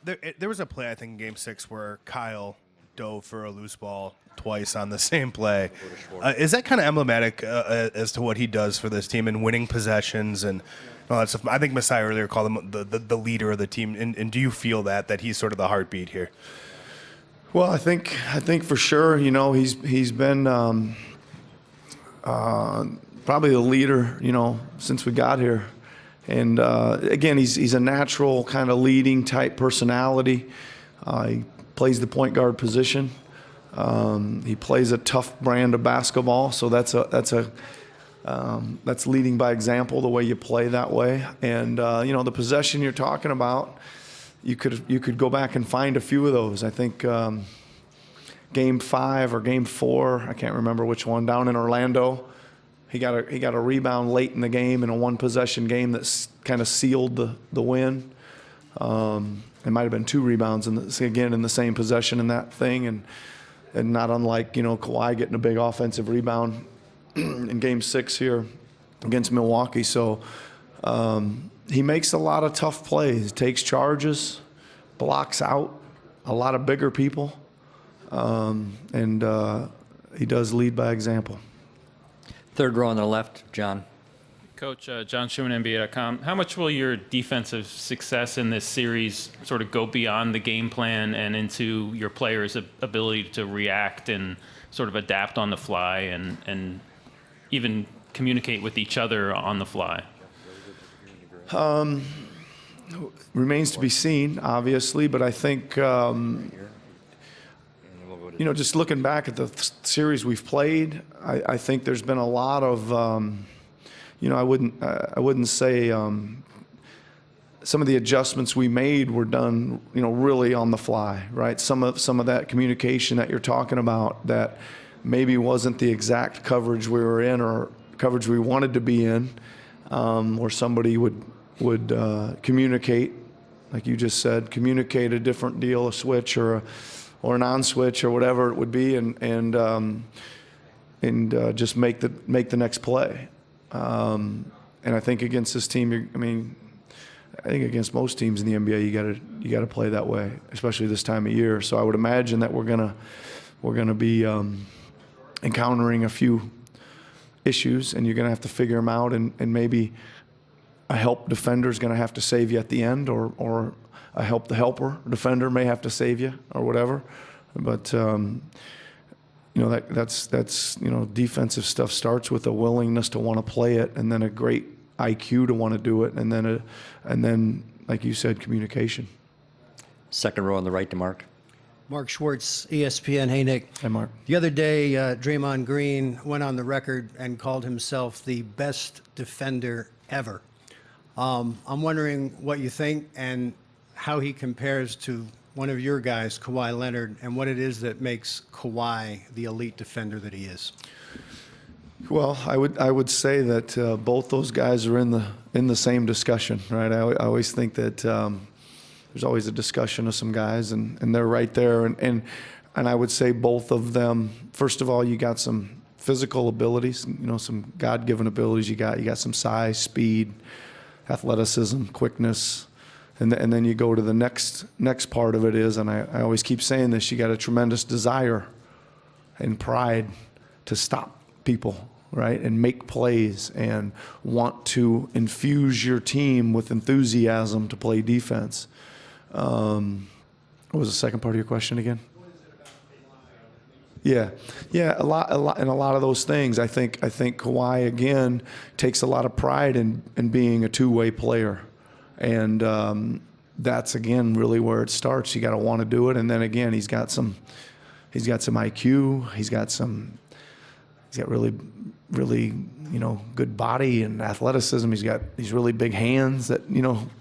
There was a play, I think, in Game 6 where Kyle dove for a loose ball twice on the same play. Is that kind of emblematic as to what he does for this team in winning possessions and all that stuff? I think Masai earlier called him the leader of the team. And do you feel that he's sort of the heartbeat here? Well, I think for sure, he's been probably the leader, since we got here. And again, he's a natural kind of leading type personality. He plays the point guard position. He plays a tough brand of basketball, so that's leading by example, the way you play that way. And the possession you're talking about, you could go back and find a few of those. I think Game 5 or Game 4, I can't remember which one, down in Orlando. He got a rebound late in the game in a one-possession game that kind of sealed the win. It might have been 2 rebounds in the same possession in that thing, and not unlike Kawhi getting a big offensive rebound in Game 6 here against Milwaukee. So he makes a lot of tough plays, takes charges, blocks out a lot of bigger people, and he does lead by example. Third row on the left, John. Coach, John Schumann, NBA.com. How much will your defensive success in this series sort of go beyond the game plan and into your players' ability to react and sort of adapt on the fly and even communicate with each other on the fly? Remains to be seen, obviously, but I think just looking back at the series we've played, I think there's been a lot of, I wouldn't say some of the adjustments we made were done, really on the fly, right? Some of that communication that you're talking about that maybe wasn't the exact coverage we were in or coverage we wanted to be in, where somebody would communicate, like you just said, communicate a different deal, a switch or a non-switch or whatever it would be, and just make the next play. And I think against this team, I think against most teams in the NBA, you gotta play that way, especially this time of year. So I would imagine that we're gonna be encountering a few issues, and you're gonna have to figure them out, and maybe a help defender is gonna have to save you at the end, or a the helper defender may have to save you or whatever. But that's defensive stuff starts with a willingness to want to play it, and then a great IQ to want to do it, and then like you said, communication. Second row on the right to Mark. Mark Schwartz, ESPN. Hey, Nick. Hey, Mark. The other day, Draymond Green went on the record and called himself the best defender ever. I'm wondering what you think and how he compares to one of your guys, Kawhi Leonard, and what it is that makes Kawhi the elite defender that he is. Well, I would say that both those guys are in the same discussion, right? I always think that there's always a discussion of some guys, and they're right there, and I would say both of them. First of all, you got some physical abilities, some God-given abilities. You got some size, speed, athleticism, quickness. And then you go to the next part of it is, and I always keep saying this, you got a tremendous desire and pride to stop people, right, and make plays and want to infuse your team with enthusiasm to play defense. What was the second part of your question again? Yeah, a lot, and a lot of those things. I think Kawhi again takes a lot of pride in being a two-way player. And that's again really where it starts. You got to want to do it, and then again he's got some IQ. He's got really good body and athleticism. He's got these really big hands that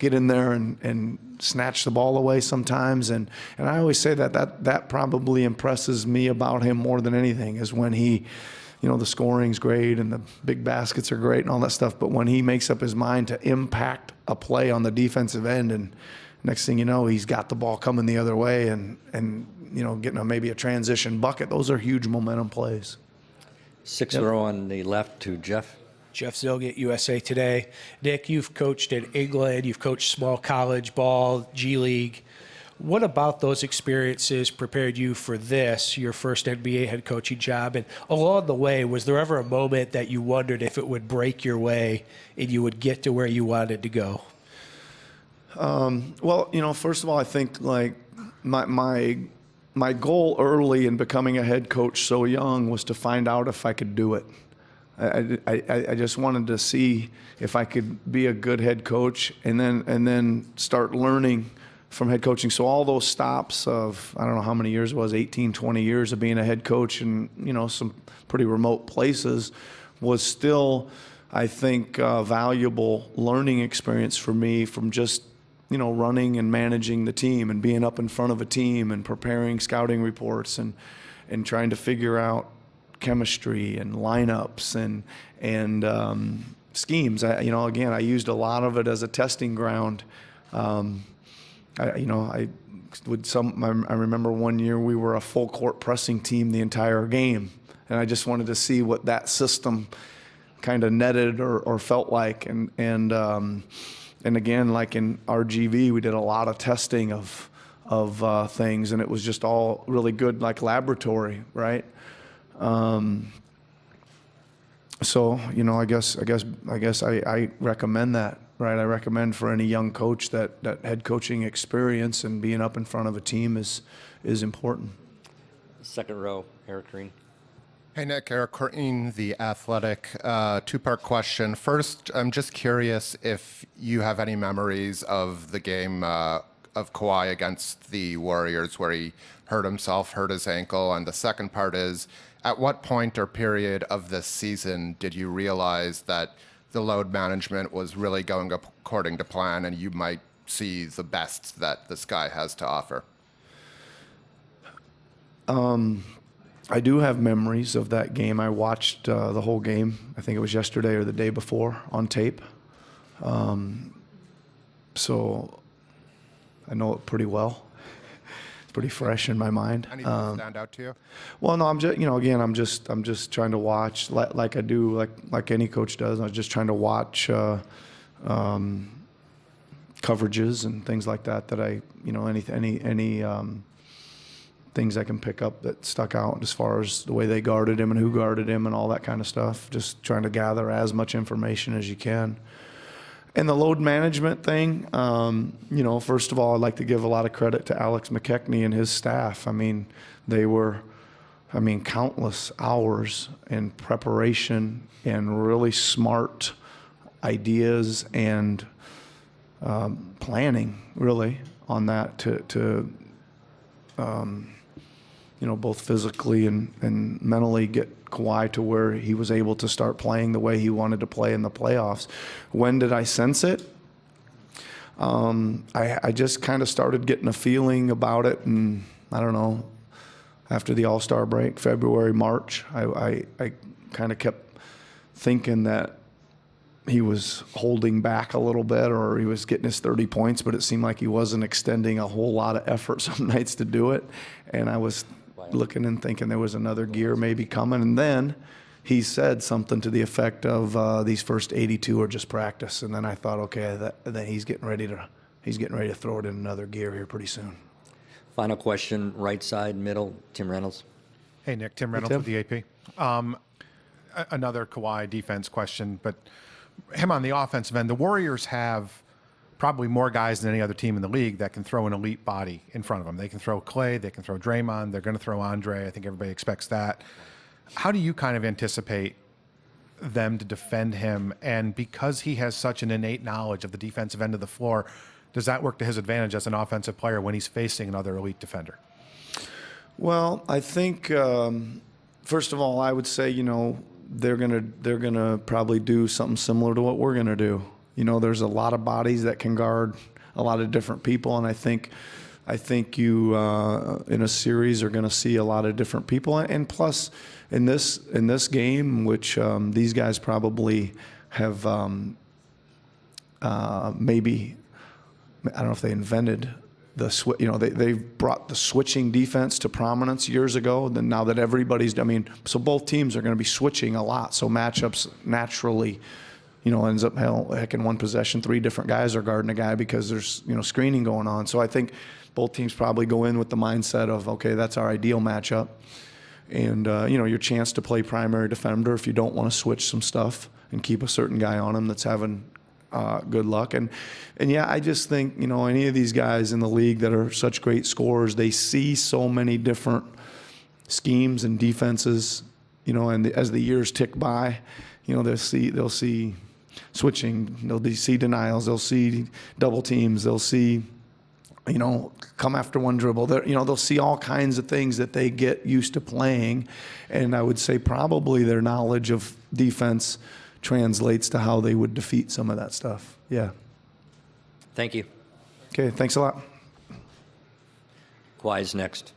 get in there and snatch the ball away sometimes. And I always say that probably impresses me about him more than anything is when he. The scoring's great and the big baskets are great and all that stuff, but when he makes up his mind to impact a play on the defensive end, and next thing you know, he's got the ball coming the other way and getting maybe a transition bucket. Those are huge momentum plays. Sixth row on the left to Jeff. Jeff Zilgett, USA Today. Nick, you've coached at England. You've coached small college ball, G League. What about those experiences prepared you for this, your first NBA head coaching job? And along the way, was there ever a moment that you wondered if it would break your way and you would get to where you wanted to go? Well, first of all, I think like my goal early in becoming a head coach so young was to find out if I could do it. I just wanted to see if I could be a good head coach and then start learning from head coaching. So all those stops of, I don't know how many years it was, 18, 20 years of being a head coach in, some pretty remote places was still, I think, valuable learning experience for me from just, running and managing the team and being up in front of a team and preparing scouting reports and trying to figure out chemistry and lineups and schemes. I used a lot of it as a testing ground. I remember one year we were a full court pressing team the entire game, and I just wanted to see what that system kind of netted or felt like. And again, like in RGV, we did a lot of testing of things, and it was just all really good, like laboratory, right? So I guess I recommend that. Right, I recommend for any young coach that head coaching experience and being up in front of a team is important. Second row, Eric Green. Hey, Nick. Eric Green, The Athletic. Two-part question. First, I'm just curious if you have any memories of the game of Kawhi against the Warriors where he hurt his ankle. And the second part is, at what point or period of this season did you realize that the load management was really going according to plan and you might see the best that this guy has to offer? I do have memories of that game. I watched the whole game. I think it was yesterday or the day before on tape. So I know it pretty well. It's pretty fresh in my mind. Anything stand out to you? Well, no, I'm just, again, I'm just trying to watch like I do, like any coach does. I'm just trying to watch coverages and things like that I, any things I can pick up that stuck out as far as the way they guarded him and who guarded him and all that kind of stuff. Just trying to gather as much information as you can. And the load management thing, first of all, I'd like to give a lot of credit to Alex McKechnie and his staff. They were, countless hours in preparation and really smart ideas and planning, really, on that to both physically and mentally get Kawhi to where he was able to start playing the way he wanted to play in the playoffs. When did I sense it? I just kind of started getting a feeling about it, and I don't know, after the All-Star break, February, March, I kind of kept thinking that he was holding back a little bit or he was getting his 30 points, but it seemed like he wasn't extending a whole lot of effort some nights to do it. And I was looking and thinking there was another gear maybe coming. And then he said something to the effect of these first 82 are just practice. And then I thought, okay, then he's getting ready to throw it in another gear here pretty soon. Final question, right side, middle, Tim Reynolds. Hey, Nick. Tim Reynolds with the AP. Another Kawhi defense question, but him on the offensive end, the Warriors have probably more guys than any other team in the league that can throw an elite body in front of them. They can throw Clay, they can throw Draymond, they're going to throw Andre. I think everybody expects that. How do you kind of anticipate them to defend him? And because he has such an innate knowledge of the defensive end of the floor, does that work to his advantage as an offensive player when he's facing another elite defender? Well, I think, first of all, I would say, they're gonna probably do something similar to what we're gonna do. There's a lot of bodies that can guard a lot of different people, and I think you in a series are gonna see a lot of different people. And plus, in this game, which these guys probably have maybe, I don't know if they invented the they've brought the switching defense to prominence years ago. Then now that everybody's, so both teams are going to be switching a lot. So matchups naturally, ends up heck in one possession, three different guys are guarding a guy because there's screening going on. So I think both teams probably go in with the mindset of, okay, that's our ideal matchup. And, your chance to play primary defender if you don't want to switch some stuff and keep a certain guy on him that's having good luck. And yeah, I just think, any of these guys in the league that are such great scorers, they see so many different schemes and defenses, and as the years tick by, they'll see switching, they'll see denials, they'll see double teams, they'll see, come after one dribble. They'll see all kinds of things that they get used to playing. And I would say probably their knowledge of defense translates to how they would defeat some of that stuff. Yeah. Thank you. Okay, thanks a lot. Kawhi's next.